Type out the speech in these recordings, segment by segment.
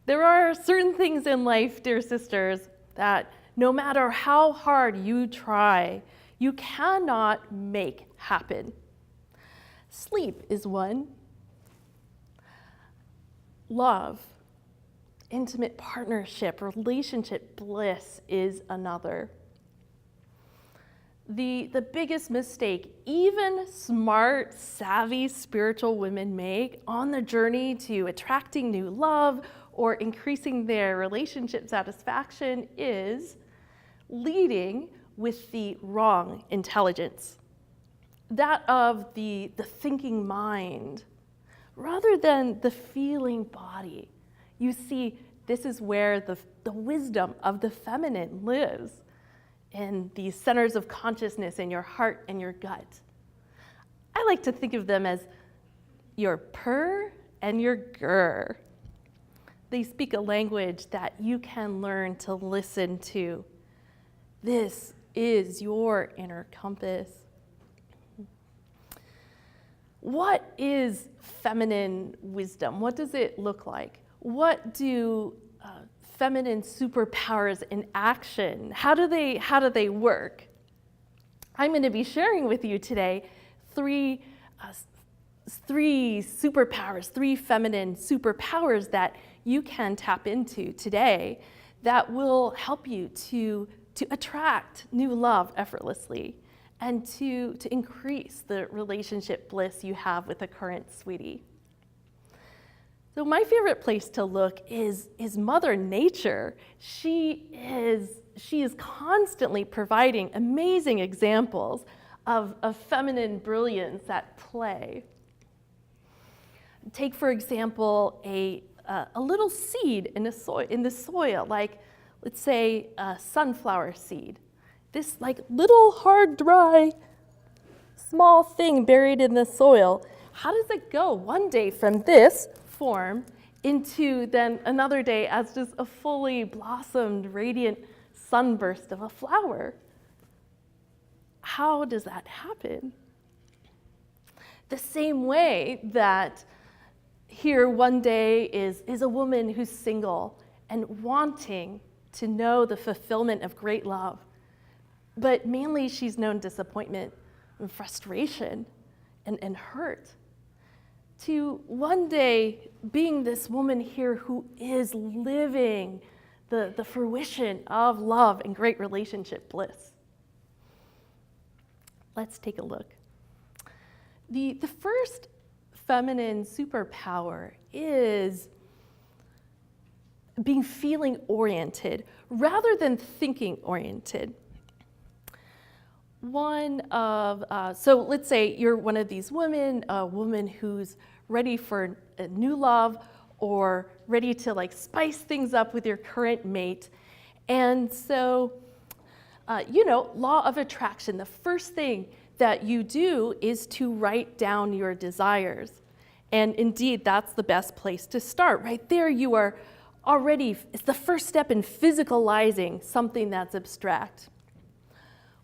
There are certain things in life, dear sisters, that no matter how hard you try, you cannot make happen. Sleep is one. Love, intimate partnership, relationship bliss is another. The biggest mistake even smart, savvy spiritual women make on the journey to attracting new love or increasing their relationship satisfaction is leading with the wrong intelligence, that of the thinking mind, rather than the feeling body. You see, this is where the wisdom of the feminine lives, in these centers of consciousness in your heart and your gut. I like to think of them as your purr and your grr. They speak a language that you can learn to listen to. This is your inner compass. What is feminine wisdom? What does it look like? What do feminine superpowers in action, how do they work? I'm going to be sharing with you today three superpowers, three feminine superpowers that you can tap into today that will help you to attract new love effortlessly and to increase the relationship bliss you have with a current sweetie. So my favorite place to look is Mother Nature. She is constantly providing amazing examples of feminine brilliance at play. Take, for example, a little seed in the soil, like, let's say, a sunflower seed. This little hard, dry, small thing buried in the soil. How does it go one day from this form into then another day as just a fully blossomed, radiant sunburst of a flower? How does that happen? The same way that here one day is a woman who's single and wanting to know the fulfillment of great love, but mainly she's known disappointment and frustration and hurt, to one day being this woman here who is living the fruition of love and great relationship bliss. Let's take a look. The first feminine superpower is being feeling oriented rather than thinking oriented. So let's say you're one of these women, a woman who's ready for a new love or ready to spice things up with your current mate. And so, law of attraction, the first thing that you do is to write down your desires. And indeed, that's the best place to start. Right there, you are already, it's the first step in physicalizing something that's abstract.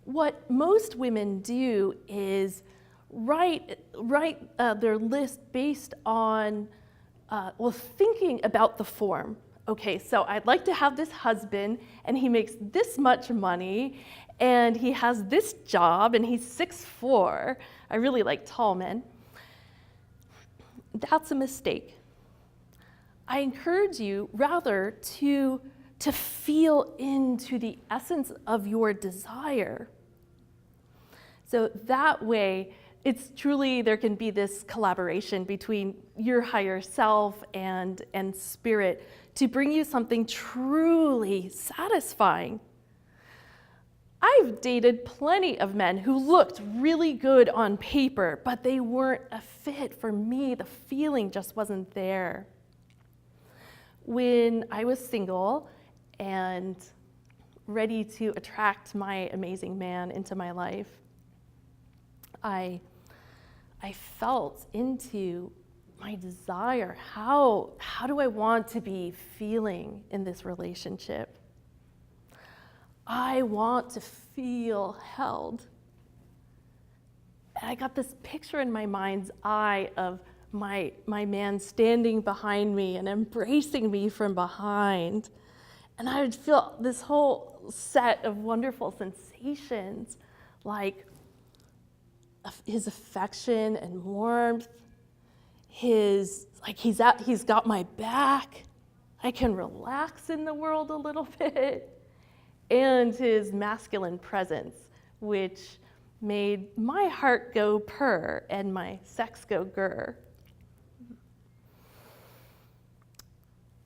What most women do is write their list based on, thinking about the form. Okay, so I'd like to have this husband, and he makes this much money, and he has this job, and he's 6'4". I really like tall men. That's a mistake. I encourage you rather to feel into the essence of your desire. So that way, it's truly, there can be this collaboration between your higher self and spirit to bring you something truly satisfying. I've dated plenty of men who looked really good on paper, but they weren't a fit for me. The feeling just wasn't there. When I was single and ready to attract my amazing man into my life, I felt into my desire. How do I want to be feeling in this relationship? I want to feel held. And I got this picture in my mind's eye of my man standing behind me and embracing me from behind. And I would feel this whole set of wonderful sensations, like his affection and warmth, he's got my back, I can relax in the world a little bit, and his masculine presence, which made my heart go purr and my sex go grr.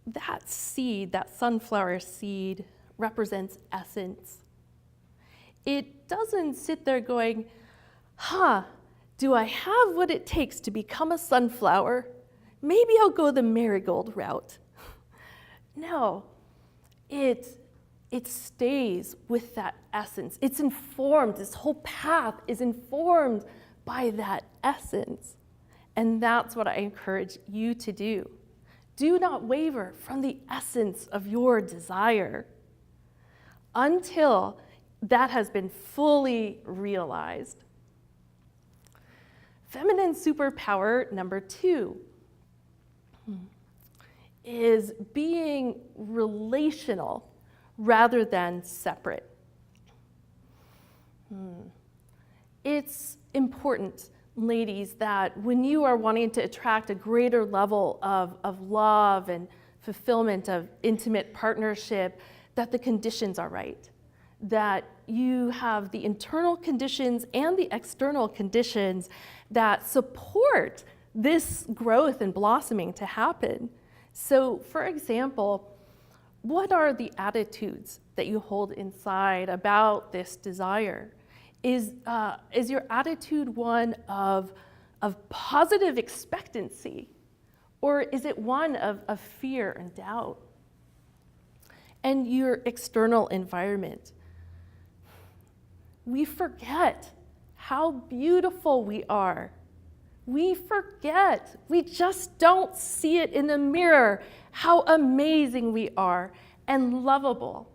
That seed, that sunflower seed, represents essence. It doesn't sit there going, do I have what it takes to become a sunflower? Maybe I'll go the marigold route. No, it stays with that essence. It's informed, this whole path is informed by that essence. And that's what I encourage you to do. Do not waver from the essence of your desire until that has been fully realized. Feminine superpower number 2 is being relational rather than separate. It's important, ladies, that when you are wanting to attract a greater level of love and fulfillment of intimate partnership, that the conditions are right, that you have the internal conditions and the external conditions that support this growth and blossoming to happen. So, for example, what are the attitudes that you hold inside about this desire? Is your attitude one of positive expectancy, or is it one of fear and doubt? And your external environment. We forget how beautiful we are. We forget. We just don't see it in the mirror, how amazing we are and lovable.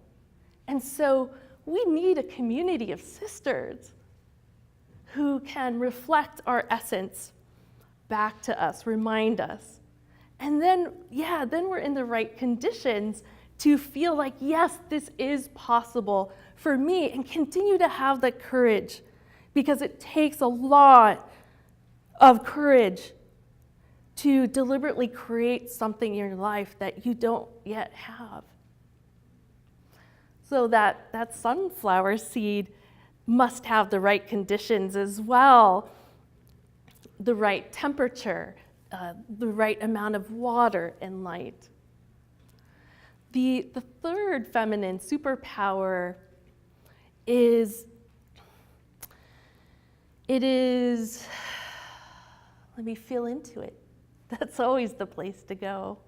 And so we need a community of sisters who can reflect our essence back to us, remind us. And then we're in the right conditions to feel like, yes, this is possible for me, and continue to have the courage, because it takes a lot of courage to deliberately create something in your life that you don't yet have. So that sunflower seed must have the right conditions as well, the right temperature, the right amount of water and light. The third feminine superpower is, let me feel into it. That's always the place to go.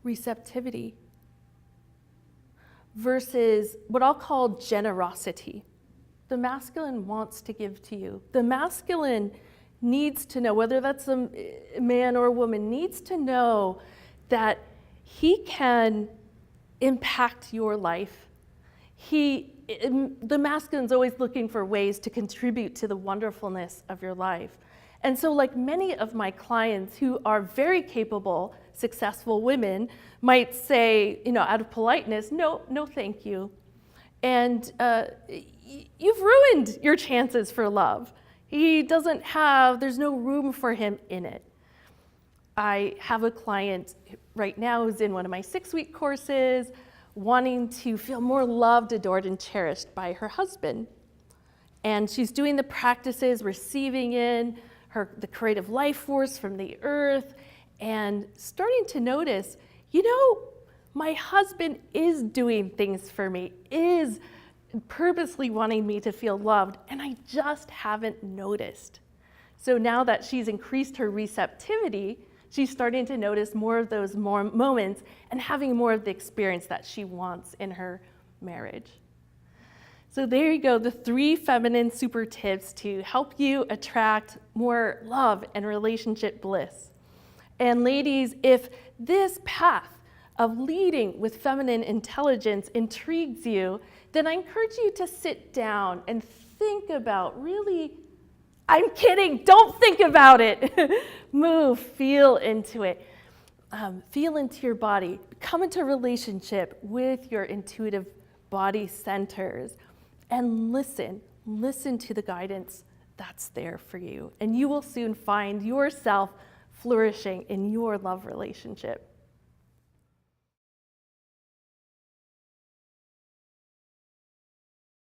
Receptivity versus what I'll call generosity. The masculine wants to give to you. The masculine needs to know, whether that's a man or a woman, needs to know that he can impact your life. The masculine's always looking for ways to contribute to the wonderfulness of your life. And so, like many of my clients who are very capable, successful women might say, out of politeness, no, thank you. And you've ruined your chances for love. There's no room for him in it. I have a client right now who's in one of my 6-week courses, wanting to feel more loved, adored, and cherished by her husband. And she's doing the practices, receiving in the creative life force from the earth, and starting to notice, my husband is doing things for me, is purposely wanting me to feel loved, and I just haven't noticed. So now that she's increased her receptivity, she's starting to notice more of those moments and having more of the experience that she wants in her marriage. So there you go, the 3 feminine super tips to help you attract more love and relationship bliss. And ladies, if this path of leading with feminine intelligence intrigues you, then I encourage you to sit down and think about, really, I'm kidding, don't think about it. Move, feel into it. Feel into your body. Come into relationship with your intuitive body centers and listen. Listen to the guidance that's there for you. And you will soon find yourself flourishing in your love relationship.